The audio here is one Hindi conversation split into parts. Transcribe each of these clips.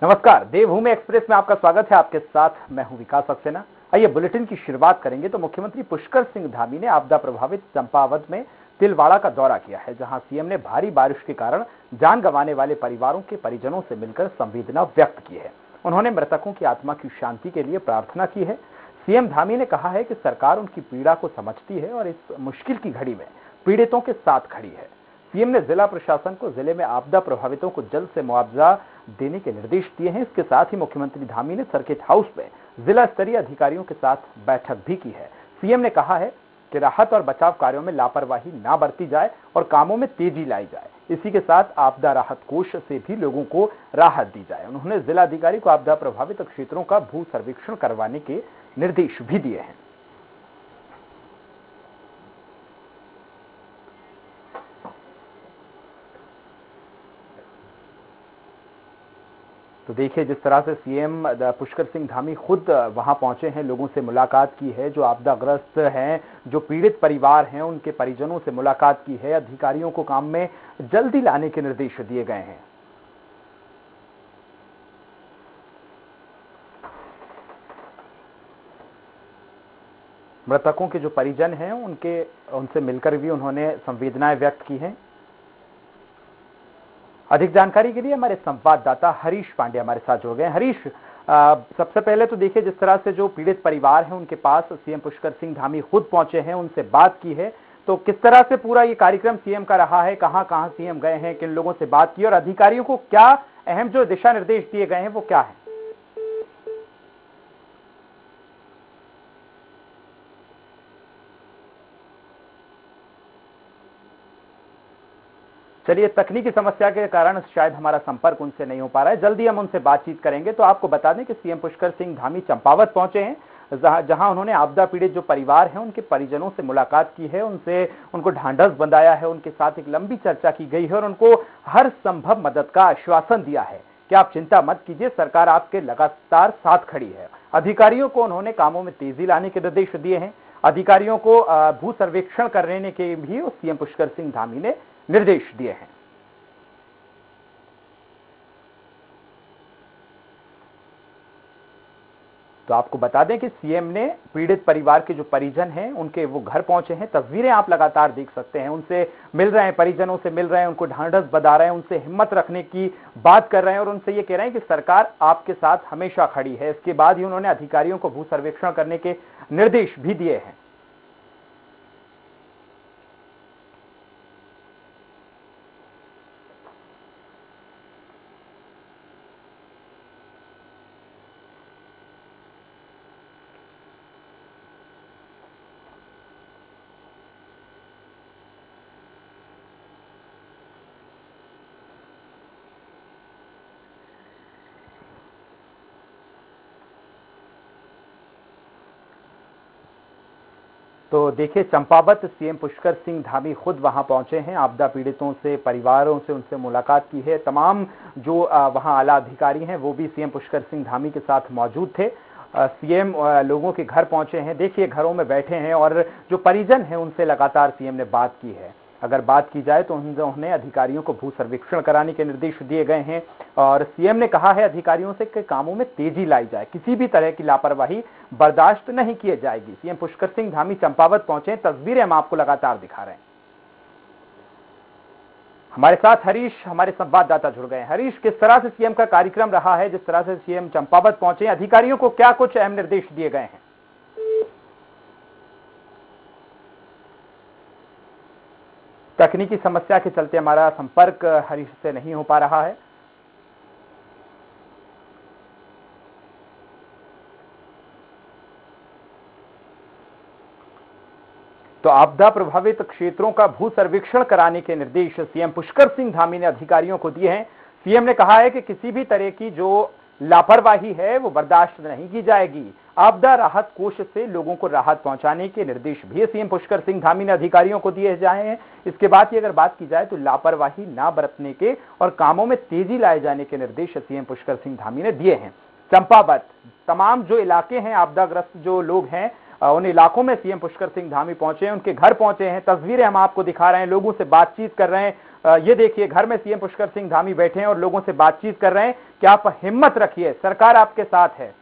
नमस्कार, देवभूमि एक्सप्रेस में आपका स्वागत है। आपके साथ मैं हूं विकास सक्सेना। आइए बुलेटिन की शुरुआत करेंगे तो मुख्यमंत्री पुष्कर सिंह धामी ने आपदा प्रभावित चंपावत में तिलवाड़ा का दौरा किया है, जहां सीएम ने भारी बारिश के कारण जान गंवाने वाले परिवारों के परिजनों से मिलकर संवेदना व्यक्त की है। उन्होंने मृतकों की आत्मा की शांति के लिए प्रार्थना की है। सीएम धामी ने कहा है कि सरकार उनकी पीड़ा को समझती है और इस मुश्किल की घड़ी में पीड़ितों के साथ खड़ी है। सीएम ने जिला प्रशासन को जिले में आपदा प्रभावितों को जल्द से मुआवजा देने के निर्देश दिए हैं। इसके साथ ही मुख्यमंत्री धामी ने सर्किट हाउस में जिला स्तरीय अधिकारियों के साथ बैठक भी की है। सीएम ने कहा है कि राहत और बचाव कार्यों में लापरवाही ना बरती जाए और कामों में तेजी लाई जाए। इसी के साथ आपदा राहत कोष से भी लोगों को राहत दी जाए। उन्होंने जिलाधिकारी को आपदा प्रभावित क्षेत्रों का भू सर्वेक्षण करवाने के निर्देश भी दिए हैं। तो देखिए, जिस तरह से सीएम पुष्कर सिंह धामी खुद वहां पहुंचे हैं, लोगों से मुलाकात की है, जो आपदाग्रस्त हैं, जो पीड़ित परिवार हैं, उनके परिजनों से मुलाकात की है। अधिकारियों को काम में जल्दी लाने के निर्देश दिए गए हैं। मृतकों के जो परिजन हैं उनसे मिलकर भी उन्होंने संवेदनाएं व्यक्त की हैं। अधिक जानकारी के लिए हमारे संवाददाता हरीश पांडे हमारे साथ जुड़ गए। हरीश, सबसे पहले तो देखिए, जिस तरह से जो पीड़ित परिवार हैं उनके पास सीएम पुष्कर सिंह धामी खुद पहुंचे हैं, उनसे बात की है, तो किस तरह से पूरा ये कार्यक्रम सीएम का रहा है, कहां कहां सीएम गए हैं, किन लोगों से बात की और अधिकारियों को क्या अहम जो दिशा निर्देश दिए गए हैं वो क्या है? चलिए, तकनीकी समस्या के कारण शायद हमारा संपर्क उनसे नहीं हो पा रहा है, जल्दी हम उनसे बातचीत करेंगे। तो आपको बता दें कि सीएम पुष्कर सिंह धामी चंपावत पहुंचे हैं, जहां उन्होंने आपदा पीड़ित जो परिवार हैं उनके परिजनों से मुलाकात की है, उनको ढांढस बंधाया है, उनके साथ एक लंबी चर्चा की गई है और उनको हर संभव मदद का आश्वासन दिया है कि आप चिंता मत कीजिए, सरकार आपके लगातार साथ खड़ी है। अधिकारियों को उन्होंने कामों में तेजी लाने के निर्देश दिए हैं। अधिकारियों को भू सर्वेक्षण करने के भी सीएम पुष्कर सिंह धामी ने निर्देश दिए हैं। तो आपको बता दें कि सीएम ने पीड़ित परिवार के जो परिजन हैं उनके वो घर पहुंचे हैं। तस्वीरें आप लगातार देख सकते हैं, उनसे मिल रहे हैं, परिजनों से मिल रहे हैं, उनको ढांढस बंधा रहे हैं, उनसे हिम्मत रखने की बात कर रहे हैं और उनसे ये कह रहे हैं कि सरकार आपके साथ हमेशा खड़ी है। इसके बाद ही उन्होंने अधिकारियों को भू सर्वेक्षण करने के निर्देश भी दिए हैं। तो देखिए, चंपावत सीएम पुष्कर सिंह धामी खुद वहां पहुंचे हैं, आपदा पीड़ितों से, परिवारों से उनसे मुलाकात की है। तमाम जो वहां आला अधिकारी हैं वो भी सीएम पुष्कर सिंह धामी के साथ मौजूद थे। सीएम लोगों के घर पहुंचे हैं, देखिए घरों में बैठे हैं और जो परिजन हैं उनसे लगातार सीएम ने बात की है। अगर बात की जाए तो उन्होंने अधिकारियों को भू सर्वेक्षण कराने के निर्देश दिए गए हैं और सीएम ने कहा है अधिकारियों से कि कामों में तेजी लाई जाए, किसी भी तरह की लापरवाही बर्दाश्त नहीं की जाएगी। सीएम पुष्कर सिंह धामी चंपावत पहुंचे, तस्वीरें हम आपको लगातार दिखा रहे हैं। हमारे साथ हरीश, हमारे संवाददाता जुड़ गए हैं। हरीश, किस तरह से सीएम का कार्यक्रम रहा है, जिस तरह से सीएम चंपावत पहुंचे, अधिकारियों को क्या कुछ अहम निर्देश दिए गए हैं? तकनीकी समस्या के चलते हमारा संपर्क हरीश से नहीं हो पा रहा है। तो आपदा प्रभावित क्षेत्रों का भू सर्वेक्षण कराने के निर्देश सीएम पुष्कर सिंह धामी ने अधिकारियों को दिए हैं। सीएम ने कहा है कि किसी भी तरह की जो लापरवाही है वो बर्दाश्त नहीं की जाएगी। आपदा राहत कोष से लोगों को राहत पहुंचाने के निर्देश भी सीएम पुष्कर सिंह धामी ने अधिकारियों को दिए जाए हैं। इसके बाद की अगर बात की जाए तो लापरवाही ना बरतने के और कामों में तेजी लाए जाने के निर्देश सीएम पुष्कर सिंह धामी ने दिए हैं। चंपावत, तमाम जो इलाके हैं, आपदाग्रस्त जो लोग हैं, उन इलाकों में सीएम पुष्कर सिंह धामी पहुंचे हैं, उनके घर पहुंचे हैं। तस्वीरें हम आपको दिखा रहे हैं, लोगों से बातचीत कर रहे हैं, ये देखिए, घर में सीएम पुष्कर सिंह धामी बैठे हैं और लोगों से बातचीत कर रहे हैं कि आप हिम्मत रखिए, सरकार आपके साथ है।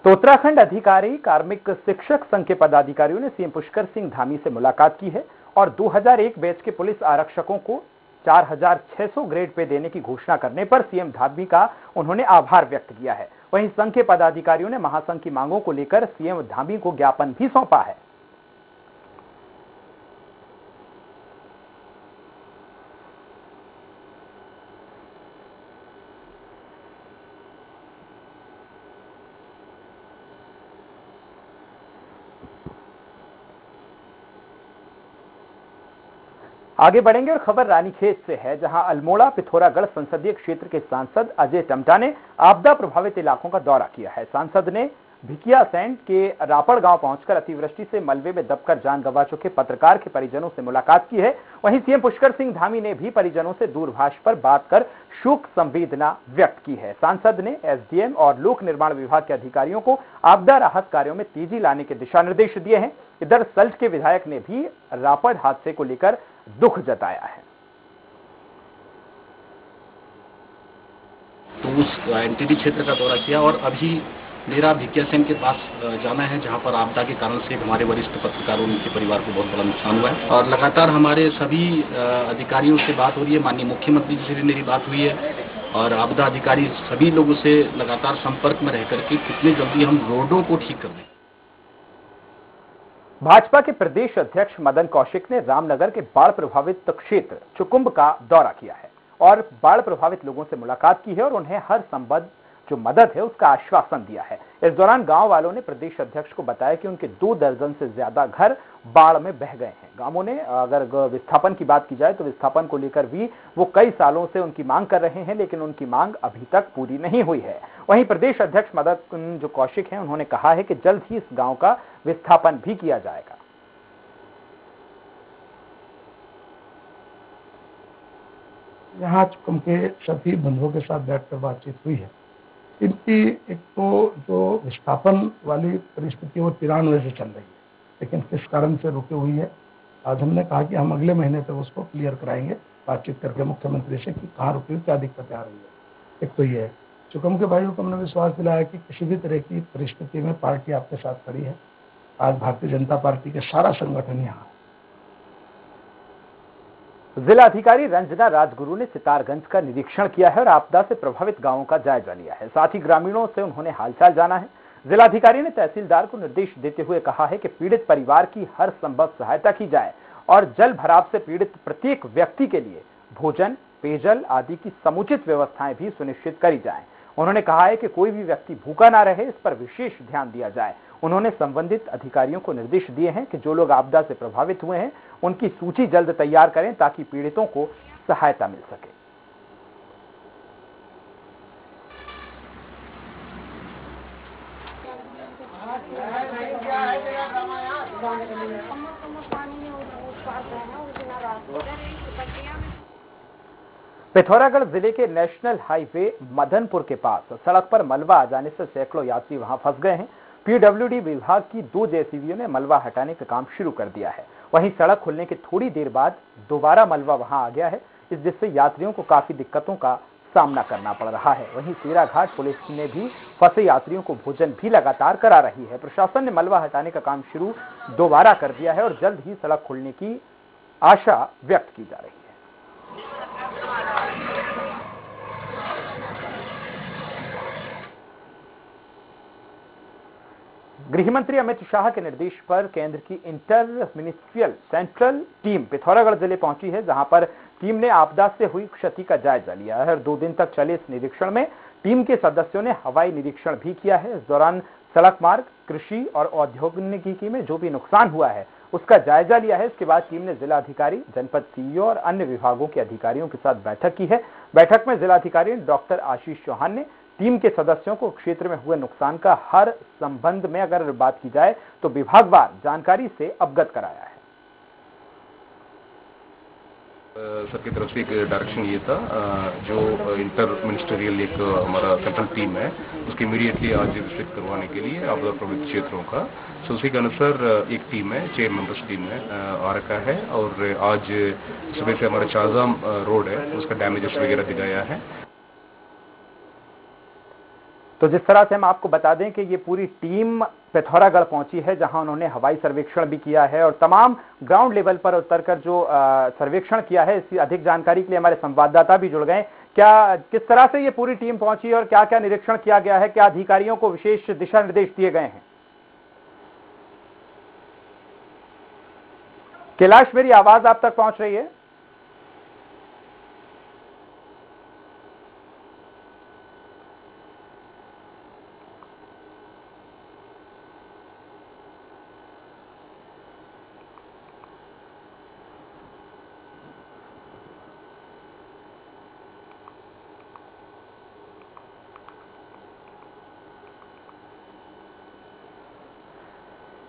तो उत्तराखंड अधिकारी कार्मिक शिक्षक संघ के पदाधिकारियों ने सीएम पुष्कर सिंह धामी से मुलाकात की है और 2001 बैच के पुलिस आरक्षकों को 4600 ग्रेड पे देने की घोषणा करने पर सीएम धामी का उन्होंने आभार व्यक्त किया है। वहीं संघ के पदाधिकारियों ने महासंघ की मांगों को लेकर सीएम धामी को ज्ञापन भी सौंपा है। आगे बढ़ेंगे और खबर रानीखेत से है, जहां अल्मोड़ा पिथौरागढ़ संसदीय क्षेत्र के सांसद अजय टम्टा ने आपदा प्रभावित इलाकों का दौरा किया है। सांसद ने भिकियासैंड के रापड़ गांव पहुंचकर अतिवृष्टि से मलबे में दबकर जान गंवा चुके पत्रकार के परिजनों से मुलाकात की है। वहीं सीएम पुष्कर सिंह धामी ने भी परिजनों से दूरभाष पर बात कर शोक संवेदना व्यक्त की है। सांसद ने एसडीएम और लोक निर्माण विभाग के अधिकारियों को आपदा राहत कार्यों में तेजी लाने के दिशा निर्देश दिए हैं। इधर सल्ट के विधायक ने भी रापड़ हादसे को लेकर दुख जताया है। तो उस एनटीडी क्षेत्र का दौरा किया और अभी मेरा भिकियासैंड के पास जाना है, जहां पर आपदा के कारण से हमारे वरिष्ठ पत्रकारों के परिवार को बहुत बड़ा नुकसान हुआ है। और लगातार हमारे सभी अधिकारियों से बात हो रही है, माननीय मुख्यमंत्री जी से भी मेरी बात हुई है और आपदा अधिकारी सभी लोगों से लगातार संपर्क में रह करके कितनी जल्दी हम रोडों को ठीक कर दें। भाजपा के प्रदेश अध्यक्ष मदन कौशिक ने रामनगर के बाढ़ प्रभावित क्षेत्र चुकुंब का दौरा किया है और बाढ़ प्रभावित लोगों से मुलाकात की है और उन्हें हर संभव जो मदद है उसका आश्वासन दिया है। इस दौरान गांव वालों ने प्रदेश अध्यक्ष को बताया कि उनके 2 दर्जन से ज्यादा घर बाढ़ में बह गए हैं। गांवों ने अगर विस्थापन की बात की जाए तो विस्थापन को लेकर भी वो कई सालों से उनकी मांग कर रहे हैं, लेकिन उनकी मांग अभी तक पूरी नहीं हुई है। वहीं प्रदेश अध्यक्ष मदन जो कौशिक हैं, उन्होंने कहा है कि जल्द ही इस गांव का विस्थापन भी किया जाएगा। यहाँ चुकम के सभी बंधुओं के साथ बैठकर बातचीत हुई है। इनकी एक तो जो विस्थापन वाली परिस्थिति वो 93 से चल रही है, लेकिन किस कारण से रुकी हुई है, आज हमने कहा कि हम अगले महीने तक उसको क्लियर कराएंगे, बातचीत करके मुख्यमंत्री से कि कहाँ रुकी हुई, क्या दिक्कतें आ रही है। एक तो ये है। चुकम के भाइयों को हमने विश्वास दिलाया कि किसी भी तरह की परिस्थिति में पार्टी आपके साथ खड़ी है। आज भारतीय जनता पार्टी के सारा संगठन यहाँ है। जिला अधिकारी रंजना राजगुरु ने सितारगंज का निरीक्षण किया है और आपदा से प्रभावित गांवों का जायजा लिया है। साथ ही ग्रामीणों से उन्होंने हालचाल जाना है। जिलाधिकारी ने तहसीलदार को निर्देश देते हुए कहा है कि पीड़ित परिवार की हर संभव सहायता की जाए और जल भराव से पीड़ित प्रत्येक व्यक्ति के लिए भोजन, पेयजल आदि की समुचित व्यवस्थाएं भी सुनिश्चित करी जाएं। उन्होंने कहा है कि कोई भी व्यक्ति भूखा ना रहे, इस पर विशेष ध्यान दिया जाए। उन्होंने संबंधित अधिकारियों को निर्देश दिए हैं कि जो लोग आपदा से प्रभावित हुए हैं उनकी सूची जल्द तैयार करें ताकि पीड़ितों को सहायता मिल सके। पिथौरागढ़ जिले के नेशनल हाईवे मदनपुर के पास सड़क पर मलबा आ जाने से सैकड़ों यात्री वहां फंस गए हैं। पीडब्ल्यूडी विभाग की 2 जेसीबीओं ने मलबा हटाने का काम शुरू कर दिया है। वहीं सड़क खुलने के थोड़ी देर बाद दोबारा मलबा वहां आ गया है, जिससे यात्रियों को काफी दिक्कतों का सामना करना पड़ रहा है। वहीं सेराघाट पुलिस ने भी फंसे यात्रियों को भोजन भी लगातार करा रही है। प्रशासन ने मलबा हटाने का काम शुरू दोबारा कर दिया है और जल्द ही सड़क खुलने की आशा व्यक्त की जा रही है। गृहमंत्री अमित शाह के निर्देश पर केंद्र की inter ministerial central team Pithoragarh जिले पहुंची है, जहां पर टीम ने आपदा से हुई क्षति का जायजा लिया है और 2 दिन तक चले इस निरीक्षण में टीम के सदस्यों ने हवाई निरीक्षण भी किया है। इस दौरान सड़क मार्ग, कृषि और औद्योगिकी में जो भी नुकसान हुआ है उसका जायजा लिया है। इसके बाद टीम ने जिलाधिकारी, जनपद सीईओ और अन्य विभागों के अधिकारियों के साथ बैठक की है। बैठक में जिलाधिकारी डॉक्टर आशीष चौहान ने टीम के सदस्यों को क्षेत्र में हुए नुकसान का हर संबंध में अगर बात की जाए तो विभागवार जानकारी से अवगत कराया है। सर की तरफ से एक डायरेक्शन ये था, जो इंटर मिनिस्टरियल एक हमारा सेंट्रल टीम है उसकी इमीडिएटली आज विजिट करवाने के लिए आपदा प्रभावित क्षेत्रों का। सो उसी के अनुसार एक टीम है, 6 मेंबर्स टीम है आ रखा है और आज सुबह से हमारा शाहजहां रोड है उसका डैमेजेस वगैरह दिखाया है। तो जिस तरह से हम आपको बता दें कि ये पूरी टीम पिथौरागढ़ पहुंची है, जहां उन्होंने हवाई सर्वेक्षण भी किया है और तमाम ग्राउंड लेवल पर उतरकर जो सर्वेक्षण किया है, इसकी अधिक जानकारी के लिए हमारे संवाददाता भी जुड़ गए। क्या किस तरह से ये पूरी टीम पहुंची है और क्या क्या निरीक्षण किया गया है, क्या अधिकारियों को विशेष दिशा निर्देश दिए गए हैं? कैलाश, मेरी आवाज आप तक पहुंच रही है?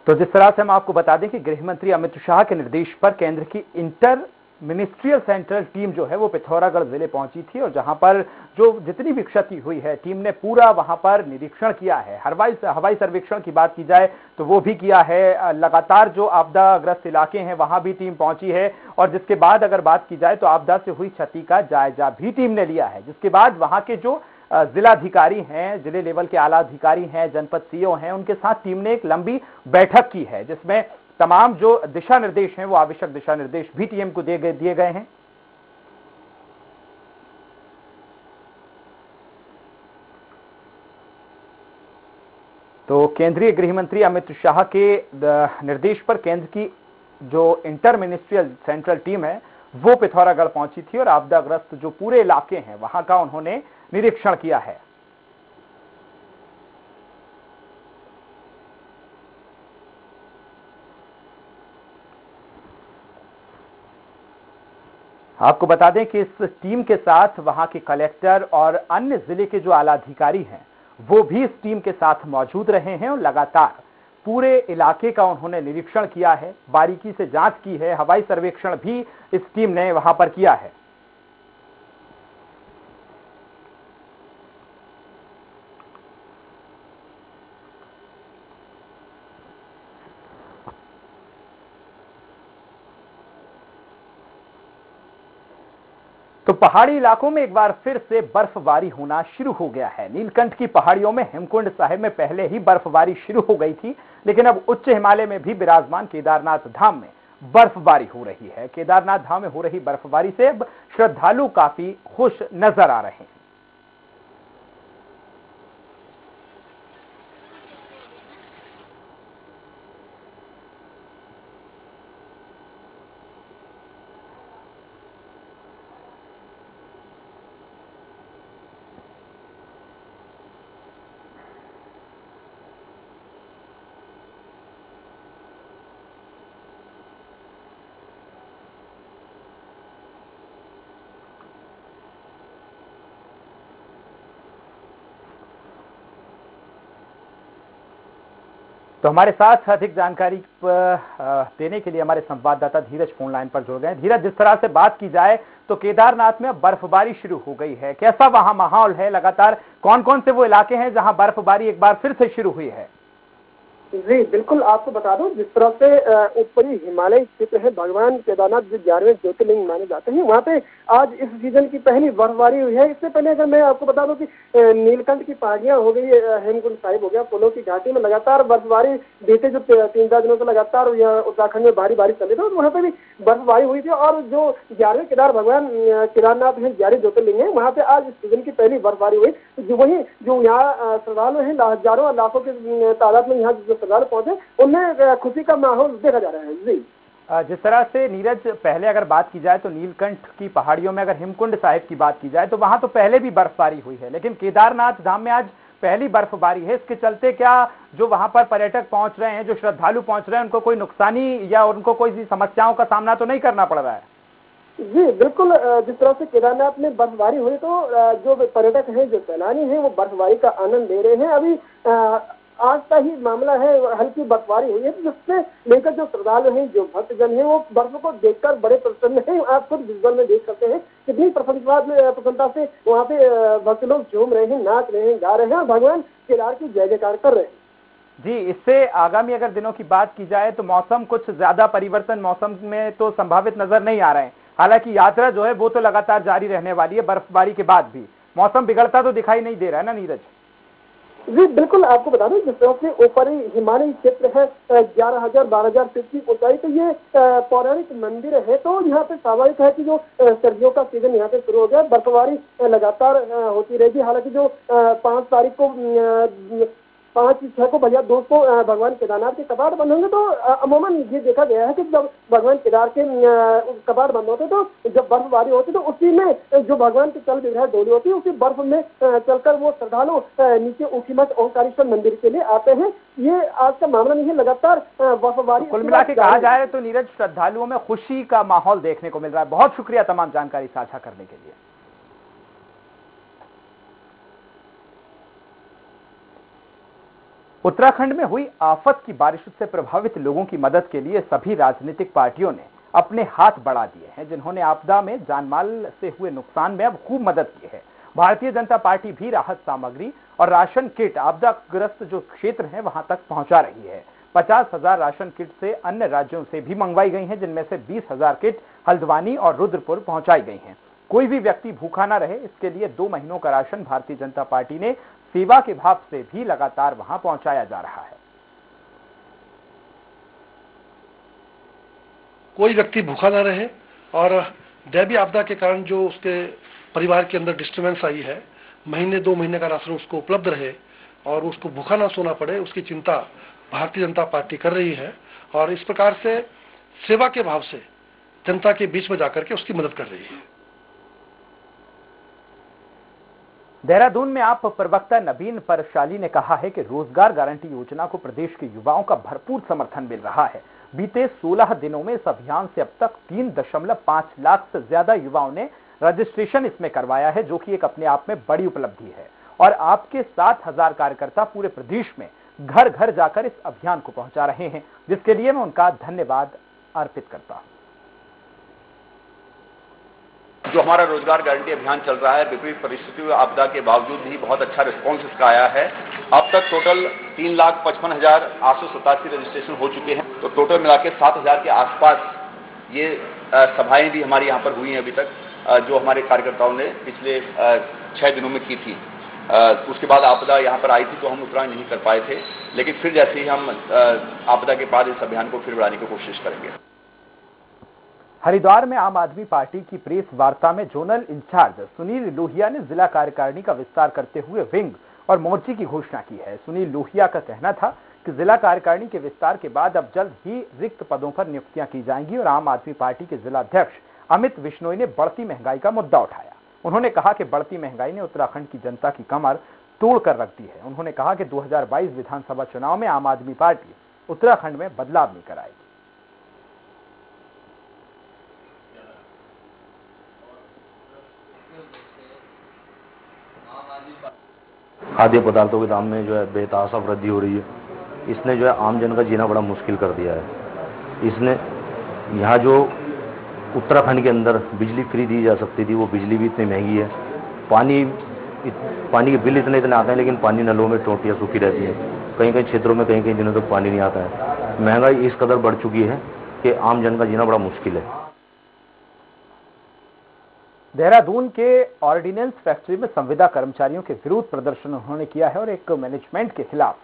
तो जिस तरह से हम आपको बता दें कि गृह मंत्री अमित शाह के निर्देश पर केंद्र की इंटर मिनिस्ट्रियल सेंट्रल टीम जो है वो पिथौरागढ़ जिले पहुंची थी और जहां पर जो जितनी भी क्षति हुई है, टीम ने पूरा वहां पर निरीक्षण किया है। हवाई सर्वेक्षण की बात की जाए तो वो भी किया है। लगातार जो आपदाग्रस्त इलाके हैं वहां भी टीम पहुंची है और जिसके बाद अगर बात की जाए तो आपदा से हुई क्षति का जायजा भी टीम ने लिया है। जिसके बाद वहां के जो जिलाधिकारी हैं, जिले लेवल के आला अधिकारी हैं, जनपद सीओ हैं, उनके साथ टीम ने एक लंबी बैठक की है जिसमें तमाम जो दिशा निर्देश हैं वो आवश्यक दिशा निर्देश भी टीम को दिए गए हैं। तो केंद्रीय गृह मंत्री अमित शाह के निर्देश पर केंद्र की जो इंटर मिनिस्ट्रियल सेंट्रल टीम है वो पिथौरागढ़ पहुंची थी और आपदाग्रस्त जो पूरे इलाके हैं वहां का उन्होंने निरीक्षण किया है। आपको बता दें कि इस टीम के साथ वहां के कलेक्टर और अन्य जिले के जो आला अधिकारी हैं वो भी इस टीम के साथ मौजूद रहे हैं और लगातार पूरे इलाके का उन्होंने निरीक्षण किया है, बारीकी से जांच की है। हवाई सर्वेक्षण भी इस टीम ने वहां पर किया है। तो पहाड़ी इलाकों में एक बार फिर से बर्फबारी होना शुरू हो गया है। नीलकंठ की पहाड़ियों में हेमकुंड साहिब में पहले ही बर्फबारी शुरू हो गई थी, लेकिन अब उच्च हिमालय में भी विराजमान केदारनाथ धाम में बर्फबारी हो रही है। केदारनाथ धाम में हो रही बर्फबारी से अब श्रद्धालु काफी खुश नजर आ रहे हैं। तो हमारे साथ अधिक जानकारी देने के लिए हमारे संवाददाता धीरज फोन लाइन पर जुड़ गए। धीरज, जिस तरह से बात की जाए तो केदारनाथ में बर्फबारी शुरू हो गई है, कैसा वहां माहौल है? लगातार कौन कौन से वो इलाके हैं जहां बर्फबारी एक बार फिर से शुरू हुई है? जी बिल्कुल, आपको बता दूं, जिस तरह से ऊपरी हिमालय क्षेत्र है, भगवान केदारनाथ जो 11वें ज्योतिर्लिंग माने जाते हैं, वहाँ पे आज इस सीजन की पहली बर्फबारी हुई है। इससे पहले अगर मैं आपको बता दूं कि नीलकंठ की पहाड़ियां हो गई, हेमकुंड साहिब हो गया, फूलों की घाटी में लगातार बर्फबारी बीते जो 3-4 दिनों से लगातार उत्तराखंड में भारी बारिश चल रही थी, वहाँ पे भी बर्फबारी हुई थी। और जो 11वें केदार भगवान केदारनाथ है, 11 ज्योतिर्लिंग है, वहाँ पे आज इस सीजन की पहली बर्फबारी हुई। जो यहाँ श्रद्धालु है, हजारों लाखों के तादाद में यहाँ श्रद्धालु पहुंचे, उनमें खुशी का माहौल देखा जा रहा है। जी, जिस तरह से नीरज, पहले अगर बात की जाए तो नीलकंठ की पहाड़ियों में अगर हेमकुंड साहिब की बात की जाए तो वहां तो पहले भी बर्फबारी हुई है, लेकिन केदारनाथ धाम में आज पहली बर्फबारी है। इसके चलते क्या जो वहां पर पर्यटक पहुंच रहे हैं, जो श्रद्धालु पहुंच रहे हैं, उनको कोई नुकसानी या उनको कोई समस्याओं का सामना तो नहीं करना पड़ रहा है? जी बिल्कुल, जिस तरह से केदारनाथ में बर्फबारी हुई तो जो पर्यटक हैं, जो सैलानी हैं, वो बर्फबारी का आनंद ले रहे हैं। अभी आज का ही मामला है, हल्की बर्फबारी हुई है, जिससे लेकर जो श्रद्धालु हैं, जो भक्तजन हैं, वो बर्फ को देखकर बड़े प्रसन्न हैं। आप खुद विजुअल में देख सकते हैं कितनी प्रसन्नता से वहाँ पे भक्त लोग झूम रहे हैं, नाच रहे हैं, गा रहे हैं और भगवान केदार की जय जयकार कर रहे हैं। जी, इससे आगामी अगर दिनों की बात की जाए तो मौसम कुछ ज्यादा परिवर्तन मौसम में तो संभावित नजर नहीं आ रहे हैं। हालांकि यात्रा जो है वो तो लगातार जारी रहने वाली है, बर्फबारी के बाद भी मौसम बिगड़ता तो दिखाई नहीं दे रहा है ना नीरज? जी बिल्कुल, आपको बता दें जिस तरह से ऊपरी हिमालयी क्षेत्र है 11,000-12,000 फीट की ऊंचाई, तो ये पौराणिक मंदिर है, तो यहाँ पे स्वाभाविक है कि जो सर्दियों का सीजन यहाँ पे शुरू हो गया, बर्फबारी लगातार होती रहेगी। हालांकि जो 5 तारीख को 5-6 को भैया 2 को भगवान केदारनाथ के कपाट बंद होंगे, तो अमूमन ये देखा गया है कि जब भगवान केदार के कपाट बंद होते तो जब बर्फबारी होती तो उसी में जो भगवान की चल विग्रह डोली होती है, उसी बर्फ में चलकर वो श्रद्धालु नीचे ऊखीमठ ओंकारेश्वर मंदिर के लिए आते हैं। ये आज का मामला नहीं है, लगातार बर्फबारी। कुल मिला के कहा जाए तो नीरज, श्रद्धालुओं में खुशी का माहौल देखने को मिल रहा है। बहुत शुक्रिया तमाम जानकारी साझा करने के लिए। उत्तराखंड में हुई आफत की बारिश से प्रभावित लोगों की मदद के लिए सभी राजनीतिक पार्टियों ने अपने हाथ बढ़ा दिए हैं, जिन्होंने आपदा में जानमाल से हुए नुकसान में अब खूब मदद की है। भारतीय जनता पार्टी भी राहत सामग्री और राशन किट आपदाग्रस्त जो क्षेत्र हैं वहां तक पहुंचा रही है। 50,000 राशन किट से अन्य राज्यों से भी मंगवाई गई हैं, जिनमें से 20,000 किट हल्द्वानी और रुद्रपुर पहुंचाई गई हैं। कोई भी व्यक्ति भूखा न रहे, इसके लिए 2 महीनों का राशन भारतीय जनता पार्टी ने सेवा के भाव से भी लगातार वहां पहुंचाया जा रहा है। कोई व्यक्ति भूखा ना रहे और दैवीय आपदा के कारण जो उसके परिवार के अंदर डिस्टर्बेंस आई है, महीने 2 महीने का राशन उसको उपलब्ध रहे और उसको भूखा ना सोना पड़े, उसकी चिंता भारतीय जनता पार्टी कर रही है और इस प्रकार से सेवा के भाव से जनता के बीच में जाकर के उसकी मदद कर रही है। देहरादून में आप प्रवक्ता नवीन परशाली ने कहा है कि रोजगार गारंटी योजना को प्रदेश के युवाओं का भरपूर समर्थन मिल रहा है। बीते 16 दिनों में इस अभियान से अब तक 3.5 लाख से ज्यादा युवाओं ने रजिस्ट्रेशन इसमें करवाया है, जो कि एक अपने आप में बड़ी उपलब्धि है। और आपके 7,000 कार्यकर्ता पूरे प्रदेश में घर घर जाकर इस अभियान को पहुंचा रहे हैं, जिसके लिए मैं उनका धन्यवाद अर्पित करता हूं। जो हमारा रोजगार गारंटी अभियान चल रहा है, विपरीत परिस्थितियों आपदा के बावजूद भी बहुत अच्छा रिस्पांस इसका आया है। अब तक टोटल 3,55,887 रजिस्ट्रेशन हो चुके हैं, तो टोटल मिला के 7,000 के आसपास ये सभाएं भी हमारी यहाँ पर हुई हैं अभी तक, जो हमारे कार्यकर्ताओं ने पिछले 6 दिनों में की थी। उसके बाद आपदा यहाँ पर आई थी तो हम उत्तरायण नहीं कर पाए थे, लेकिन फिर जैसे ही हम आपदा के बाद इस अभियान को फिर बढ़ाने की कोशिश करेंगे। हरिद्वार में आम आदमी पार्टी की प्रेस वार्ता में जोनल इंचार्ज सुनील लोहिया ने जिला कार्यकारिणी का विस्तार करते हुए विंग और मोर्चे की घोषणा की है। सुनील लोहिया का कहना था कि जिला कार्यकारिणी के विस्तार के बाद अब जल्द ही रिक्त पदों पर नियुक्तियां की जाएंगी और आम आदमी पार्टी के जिलाध्यक्ष अमित विश्नोई ने बढ़ती महंगाई का मुद्दा उठाया। उन्होंने कहा कि बढ़ती महंगाई ने उत्तराखंड की जनता की कमर तोड़ कर रख दी है। उन्होंने कहा कि 2022 विधानसभा चुनाव में आम आदमी पार्टी उत्तराखंड में बदलाव लेकर आएगी। खाद्य पदार्थों के दाम में जो है बेतहाशा वृद्धि हो रही है। इसने जो है आम जन का जीना बड़ा मुश्किल कर दिया है। इसने यहाँ जो उत्तराखंड के अंदर बिजली फ्री दी जा सकती थी, वो बिजली भी इतनी महंगी है। पानी के बिल इतने आते हैं, लेकिन पानी नलों में टोटियाँ सूखी रहती हैं। कहीं कहीं क्षेत्रों में कहीं दिनों तक पानी नहीं आता है। महंगाई इस कदर बढ़ चुकी है कि आम जन का जीना बड़ा मुश्किल है। देहरादून के ऑर्डिनेंस फैक्ट्री में संविदा कर्मचारियों के विरोध प्रदर्शन उन्होंने किया है और एक मैनेजमेंट के खिलाफ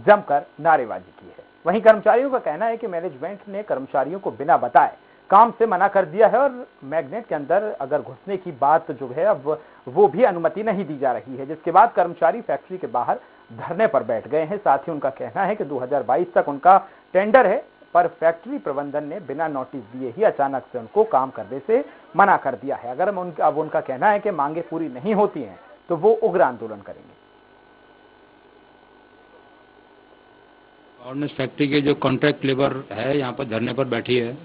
जमकर नारेबाजी की है। वहीं कर्मचारियों का कहना है कि मैनेजमेंट ने कर्मचारियों को बिना बताए काम से मना कर दिया है और मैग्नेट के अंदर अगर घुसने की बात जो है अब वो भी अनुमति नहीं दी जा रही है, जिसके बाद कर्मचारी फैक्ट्री के बाहर धरने पर बैठ गए हैं। साथ ही उनका कहना है कि 2022 तक उनका टेंडर है, पर फैक्ट्री प्रबंधन ने बिना नोटिस दिए ही अचानक से उनको काम करने से मना कर दिया है। अगर अब उनका कहना है कि मांगे पूरी नहीं होती हैं तो वो उग्र आंदोलन करेंगे। ऑर्डिनेंस फैक्ट्री के जो कॉन्ट्रैक्ट लेबर है यहाँ पर धरने पर बैठी है,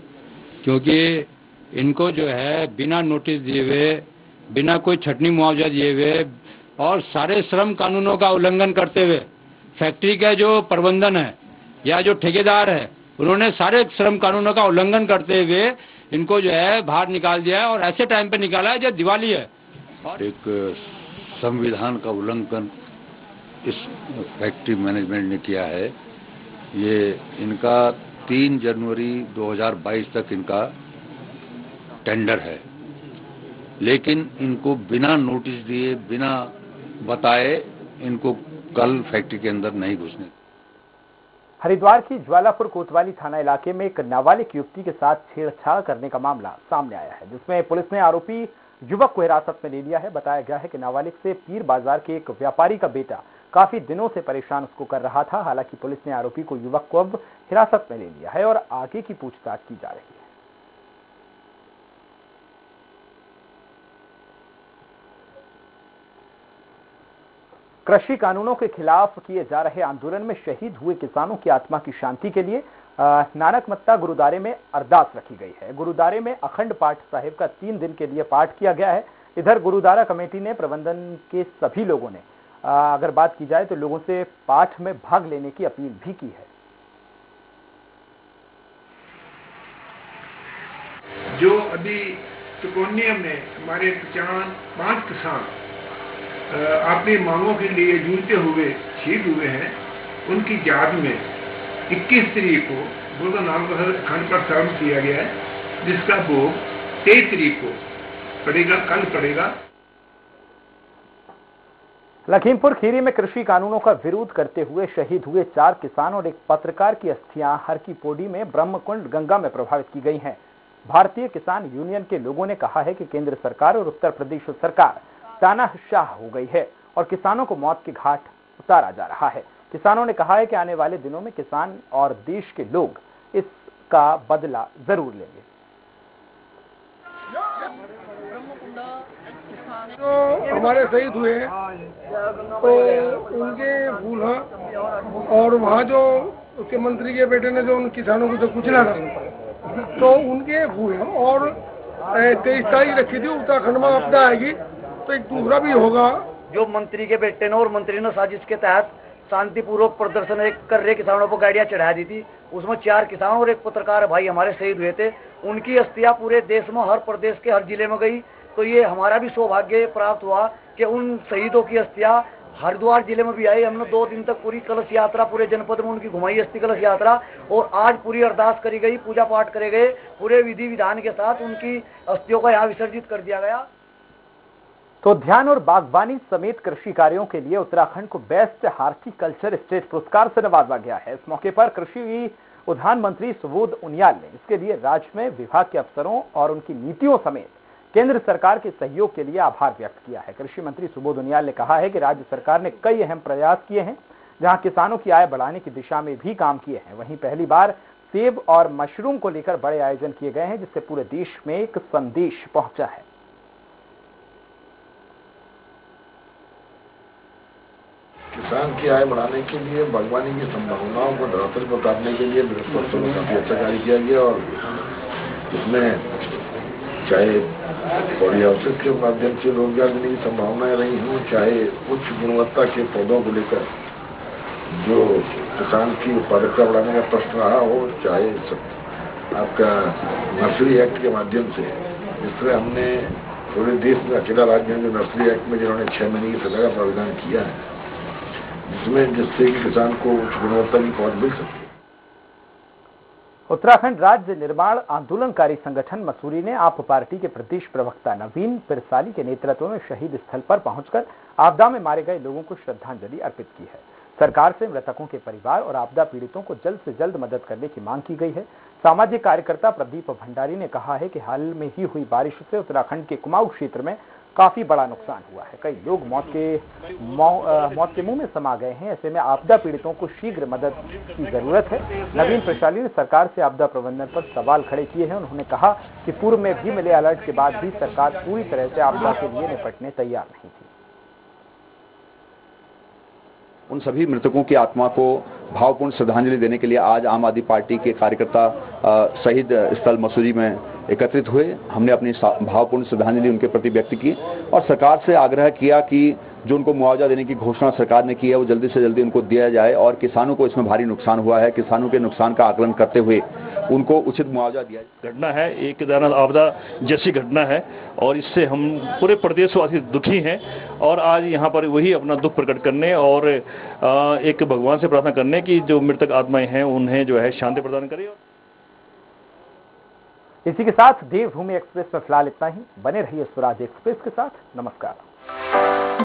क्योंकि इनको जो है बिना नोटिस दिए हुए, बिना कोई छटनी मुआवजा दिए हुए और सारे श्रम कानूनों का उल्लंघन करते हुए फैक्ट्री का जो प्रबंधन है या जो ठेकेदार है, उन्होंने सारे श्रम कानूनों का उल्लंघन करते हुए इनको जो है बाहर निकाल दिया है और ऐसे टाइम पे निकाला है जब दिवाली है। एक संविधान का उल्लंघन इस फैक्ट्री मैनेजमेंट ने किया है। ये इनका 3 जनवरी 2022 तक इनका टेंडर है, लेकिन इनको बिना नोटिस दिए, बिना बताए इनको कल फैक्ट्री के अंदर नहीं घुसने। हरिद्वार की ज्वालापुर कोतवाली थाना इलाके में एक नाबालिग युवती के साथ छेड़छाड़ करने का मामला सामने आया है, जिसमें पुलिस ने आरोपी युवक को हिरासत में ले लिया है। बताया गया है कि नाबालिग से पीर बाजार के एक व्यापारी का बेटा काफी दिनों से परेशान उसको कर रहा था। हालांकि पुलिस ने आरोपी को युवक को अब हिरासत में ले लिया है और आगे की पूछताछ की जा रही है। कृषि कानूनों के खिलाफ किए जा रहे आंदोलन में शहीद हुए किसानों की आत्मा की शांति के लिए नानकमत्ता गुरुद्वारे में अरदास रखी गई है। गुरुद्वारे में अखंड पाठ साहिब का 3 दिन के लिए पाठ किया गया है। इधर गुरुद्वारा कमेटी ने प्रबंधन के सभी लोगों ने अगर बात की जाए तो लोगों से पाठ में भाग लेने की अपील भी की है। जो अभी सुकोनियम में हमारे 5 किसान अपनी मांगों के लिए जूझते हुए शहीद हुए हैं, उनकी याद में 21 तारीख को गुरु नानक अखंड पाठ साहिब किया गया है, जिसका भोग 23 तारीख को पड़ेगा, कल पड़ेगा। लखीमपुर खीरी में कृषि कानूनों का विरोध करते हुए शहीद हुए 4 किसान और एक पत्रकार की अस्थियां हर की पौड़ी में ब्रह्मकुंड गंगा में प्रभावित की गई हैं। भारतीय किसान यूनियन के लोगों ने कहा है कि केंद्र सरकार और उत्तर प्रदेश सरकार तानाशाह हो गई है और किसानों को मौत के घाट उतारा जा रहा है। किसानों ने कहा है कि आने वाले दिनों में किसान और देश के लोग इसका बदला जरूर लेंगे। जो हमारे शहीद हुए तो उनके भूल है, और वहाँ जो उसके मंत्री के बेटे ने जो उन किसानों को जो कुचला था तो उनके भूल है। और 23 तारीख रखी थी, उत्तराखंड में आपदा आएगी तो एक दूसरा भी होगा। जो मंत्री के बेटे ने और मंत्री ने साजिश के तहत शांतिपूर्वक प्रदर्शन कर रहे किसानों को गाड़ियां चढ़ा दी थी, उसमें 4 किसान और एक पत्रकार भाई हमारे शहीद हुए थे। उनकी अस्थियां पूरे देश में, हर प्रदेश के हर जिले में गई। तो ये हमारा भी सौभाग्य प्राप्त हुआ कि उन शहीदों की अस्थियां हरिद्वार जिले में भी आई। हमने 2 दिन तक पूरी कलश यात्रा पूरे जनपद में उनकी घुमाई, अस्थि कलश यात्रा, और आज पूरी अरदास करी गई, पूजा पाठ करे गए, पूरे विधि विधान के साथ उनकी अस्थियों को यहाँ विसर्जित कर दिया गया। तो उद्यान और बागवानी समेत कृषि कार्यों के लिए उत्तराखंड को बेस्ट हार्टिकल्चर स्टेट पुरस्कार से नवाजा गया है। इस मौके पर कृषि उद्यान मंत्री सुबोध उनियाल ने इसके लिए राज्य में विभाग के अफसरों और उनकी नीतियों समेत केंद्र सरकार के सहयोग के लिए आभार व्यक्त किया है। कृषि मंत्री सुबोध उनियाल ने कहा है कि राज्य सरकार ने कई अहम प्रयास किए हैं, जहां किसानों की आय बढ़ाने की दिशा में भी काम किए हैं। वहीं पहली बार सेब और मशरूम को लेकर बड़े आयोजन किए गए हैं, जिससे पूरे देश में एक संदेश पहुंचा है। किसान की आय बढ़ाने के लिए बागवानी की संभावनाओं को धरातल पर उतारने के लिए बृहस्पति में काफी अच्छा कार्य किया गया, और इसमें चाहे पॉली हाउसेज के माध्यम से रोजगार देने की संभावनाएं रही हों, चाहे उच्च गुणवत्ता के पौधों को लेकर जो किसान की उत्पादकता बढ़ाने का प्रश्न रहा हो, चाहे आपका नर्सरी एक्ट के माध्यम से, जिस तरह हमने पूरे देश में अकेला राज्य में नर्सरी एक्ट में जिन्होंने 6 महीने की सजा का प्रावधान किया है, जिससे कि किसान को उच्च गुणवत्ता की पहुंच मिल सकती है। उत्तराखंड राज्य निर्माण आंदोलनकारी संगठन मसूरी ने आप पार्टी के प्रदेश प्रवक्ता नवीन पिरसाली के नेतृत्व में शहीद स्थल पर पहुंचकर आपदा में मारे गए लोगों को श्रद्धांजलि अर्पित की है। सरकार से मृतकों के परिवार और आपदा पीड़ितों को जल्द से जल्द मदद करने की मांग की गई है। सामाजिक कार्यकर्ता प्रदीप भंडारी ने कहा है कि हाल में ही हुई बारिश से उत्तराखंड के कुमाऊं क्षेत्र में काफी बड़ा नुकसान हुआ है। कई लोग मौत के मुंह में समा गए हैं। ऐसे में आपदा पीड़ितों को शीघ्र मदद की जरूरत है। नवीन प्रशाली ने सरकार से आपदा प्रबंधन पर सवाल खड़े किए हैं। उन्होंने कहा कि पूर्व में भी मिले अलर्ट के बाद भी सरकार पूरी तरह से आपदा के लिए निपटने तैयार नहीं थी। उन सभी मृतकों की आत्मा को भावपूर्ण श्रद्धांजलि देने के लिए आज आम आदमी पार्टी के कार्यकर्ता शहीद स्थल मसूरी में एकत्रित हुए। हमने अपनी भावपूर्ण श्रद्धांजलि उनके प्रति व्यक्त की और सरकार से आग्रह किया कि जो उनको मुआवजा देने की घोषणा सरकार ने की है वो जल्दी से जल्दी उनको दिया जाए और किसानों को इसमें भारी नुकसान हुआ है, किसानों के नुकसान का आकलन करते हुए उनको उचित मुआवजा दिया जाए। घटना है, एक केदारनाथ आपदा जैसी घटना है और इससे हम पूरे प्रदेशवासी दुखी हैं और आज यहाँ पर वही अपना दुख प्रकट करने और एक भगवान से प्रार्थना करने की जो मृतक आत्माएं हैं उन्हें जो है शांति प्रदान करे। इसी के साथ देवभूमि एक्सप्रेस में फिलहाल इतना ही। बने रहिए स्वराज एक्सप्रेस के साथ। नमस्कार।